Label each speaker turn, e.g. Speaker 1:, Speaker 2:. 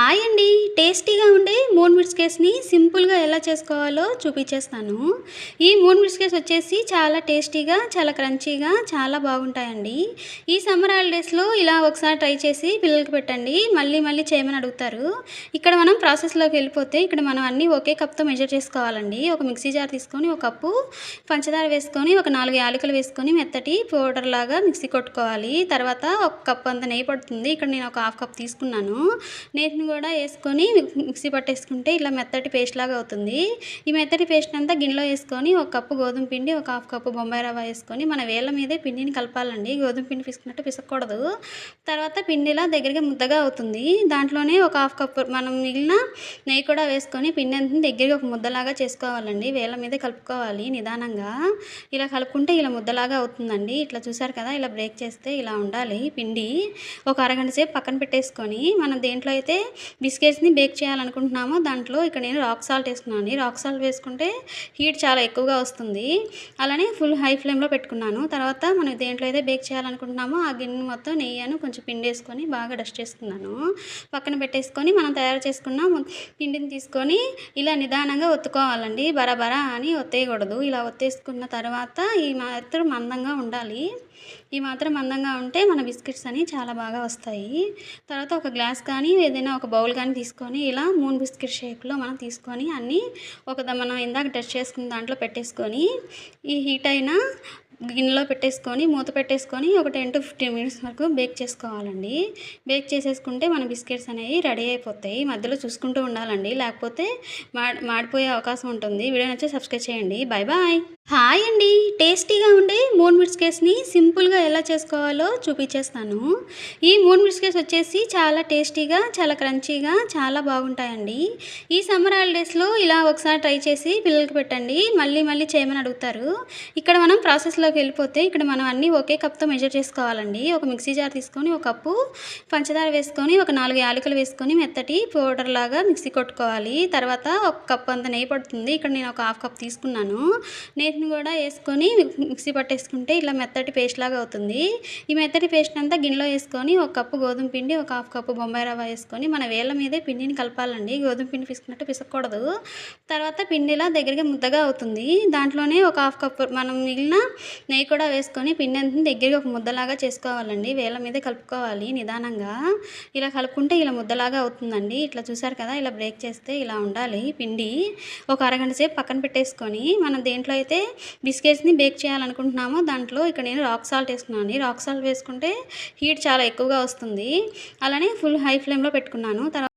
Speaker 1: Hi అండి. టేస్టీగా ఉండే మూన్ బిస్కెట్స్‌ని సింపుల్‌గా ఎలా చేసుకోవాలో చూపించేస్తాను. ఈ మూన్ బిస్కెట్స్ వచ్చేసి చాలా టేస్టీగా, చాలా క్రంచీగా, చాలా బాగుంటాయండి. ఈ సమ్మర్ హాలిడేస్‌లో ఇలా ఒకసారి ట్రై చేసి పిల్లలకి పెట్టండి. మళ్ళీ మళ్ళీ చేయమని అడుగుతారు. ఇక్కడ మనం ప్రాసెస్‌లోకి వెళ్ళిపోతే ఇక్కడ మనం అన్నీ ఒకే కప్‌తో మెజర్ చేసుకోవాలండి. ఒక మిక్సీ జార్ తీసుకొని ఒక కప్పు పంచదార వేసుకొని, ఒక 4 యాలకులు వేసుకొని మెత్తటి పౌడర్‌లాగా మిక్సీ కొట్టుకోవాలి. తర్వాత ఒక కప్ అంత నెయ్యి పడుతుంది. ఇక్కడ నేను ఒక హాఫ్ కప్ తీసుకున్నాను. నేతిని కూడా వేసుకొని మిక్సీ పట్టేసుకుంటే ఇలా మెత్తటి పేస్ట్ లాగా అవుతుంది. ఈ మెత్తటి పేస్ట్ అంతా గిన్నెలో వేసుకొని ఒక కప్పు గోధుమ పిండి, ఒక హాఫ్ కప్పు బొంబాయి రవ్వ వేసుకొని మన వేళ్ళ మీదే పిండిని కలపాలండి. గోధుమ పిండి పిసుకున్నట్టు పిసకూడదు. తర్వాత పిండి ఇలా దగ్గరగా ముద్దగా అవుతుంది. దాంట్లోనే ఒక హాఫ్ కప్పు మనం మిగిలిన నెయ్యి కూడా వేసుకొని పిండి అంతా దగ్గరగా ఒక ముద్దలాగా చేసుకోవాలండి. వేళ్ళ మీదే కలుపుకోవాలి నిదానంగా. ఇలా కలుపుకుంటే ఇలా ముద్దలాగా అవుతుందండి. ఇట్లా చూసారు కదా, ఇలా బ్రేక్ చేస్తే ఇలా ఉండాలి పిండి. ఒక అరగంట సేపు పక్కన పెట్టేసుకొని మనం దేంట్లో అయితే బిస్కెట్స్ని బేక్ చేయాలనుకుంటున్నామో దాంట్లో ఇక్కడ నేను రాక్ సాల్ట్ వేసుకున్నాను. రాక్ సాల్ట్ వేసుకుంటే హీట్ చాలా ఎక్కువగా వస్తుంది. అలానే ఫుల్ హై ఫ్లేమ్లో పెట్టుకున్నాను. తర్వాత మనం దేంట్లో అయితే బేక్ చేయాలనుకుంటున్నామో ఆ గిన్నె మొత్తం నెయ్యను కొంచెం పిండి వేసుకొని బాగా డస్ట్ చేసుకున్నాను. పక్కన పెట్టేసుకొని మనం తయారు చేసుకున్న పిండిని తీసుకొని ఇలా నిదానంగా ఒత్తుకోవాలండి. బరాబరా అని ఒత్తేయకూడదు. ఇలా ఒత్తేసుకున్న తర్వాత ఈ మాత్రం మందంగా ఉండాలి. ఈ మాత్రం మందంగా ఉంటే మన బిస్కెట్స్ అని చాలా బాగా వస్తాయి. తర్వాత ఒక గ్లాస్ కానీ ఏదైనా ఒక బౌల్ కానీ తీసుకొని ఇలా మూన్ బిస్కెట్ షేప్లో మనం తీసుకొని అన్నీ మనం ఇందాక టెస్ట్ చేసుకున్న దాంట్లో పెట్టేసుకొని ఈ హీట్ అయిన గిన్నెలో పెట్టేసుకొని మూత పెట్టేసుకొని ఒక 10 to 15 మినిట్స్ వరకు బేక్ చేసుకోవాలండి. బేక్ చేసేసుకుంటే మన బిస్కెట్స్ అనేవి రెడీ అయిపోతాయి. మధ్యలో చూసుకుంటూ ఉండాలండి, లేకపోతే మాడిపోయే అవకాశం ఉంటుంది. వీడియో నచ్చితే సబ్స్క్రైబ్ చేయండి. Bye bye. హాయ్ అండి. టేస్టీగా ఉండే మూన్ బిస్కెట్స్‌ని సింపుల్‌గా ఎలా చేసుకోవాలో చూపించేస్తాను. ఈ మూన్ బిస్కెట్స్ వచ్చేసి చాలా టేస్టీగా, చాలా క్రంచీగా, చాలా బాగుంటాయండి. ఈ సమ్మర్ హాలిడేస్‌లో ఇలా ఒకసారి ట్రై చేసి పిల్లలకి పెట్టండి. మళ్ళీ మళ్ళీ చేయమని అడుగుతారు. ఇక్కడ మనం ప్రాసెస్‌లోకి వెళ్ళిపోతే ఇక్కడ మనం అన్నీ ఒకే కప్‌తో మెజర్ చేసుకోవాలండి. ఒక మిక్సీ జార్ తీసుకొని ఒక కప్పు పంచదార వేసుకొని, ఒక 4 యాలకులు వేసుకొని మెత్తటి పౌడర్‌లాగా మిక్సీ కొట్టుకోవాలి. తర్వాత ఒక కప్ అంత నెయ్యి పడుతుంది. ఇక్కడ నేను ఒక హాఫ్ కప్ తీసుకున్నాను. నేతిని కూడా వేసుకొని మిక్సీ పట్టేసుకుంటే ఇలా మెత్తటి పేస్ట్ లాగా అవుతుంది. ఈ మెత్తటి పేస్ట్ అంతా గిన్నెలో వేసుకొని ఒక కప్పు గోధుమ పిండి, ఒక హాఫ్ కప్పు బొంబాయి రవ్వ వేసుకొని మన వేళ్ళ మీదే పిండిని కలపాలండి. గోధుమ పిండి పిసుకున్నట్టు పిసకూడదు. తర్వాత పిండి ఇలా దగ్గరగా ముద్దగా అవుతుంది. దాంట్లోనే ఒక హాఫ్ కప్పు మనం మిగిలిన నెయ్యి కూడా వేసుకొని పిండి అంతా దగ్గరగా ఒక ముద్దలాగా చేసుకోవాలండి. వేళ్ళ మీదే కలుపుకోవాలి నిదానంగా. ఇలా కలుపుకుంటే ఇలా ముద్దలాగా అవుతుందండి. ఇట్లా చూసారు కదా, ఇలా బ్రేక్ చేస్తే ఇలా ఉండాలి పిండి. ఒక అరగంట సేపు పక్కన పెట్టేసుకొని మనం దేంట్లో అయితే బిస్కెట్స్ని బేక్ చేయాలనుకుంటున్నామో దాంట్లో ఇక్కడ నేను రాక్ సాల్ట్ వేసుకున్నాను. రాక్ సాల్ట్ వేసుకుంటే హీట్ చాలా ఎక్కువగా వస్తుంది. అలానే ఫుల్ హై ఫ్లేమ్లో పెట్టుకున్నాను.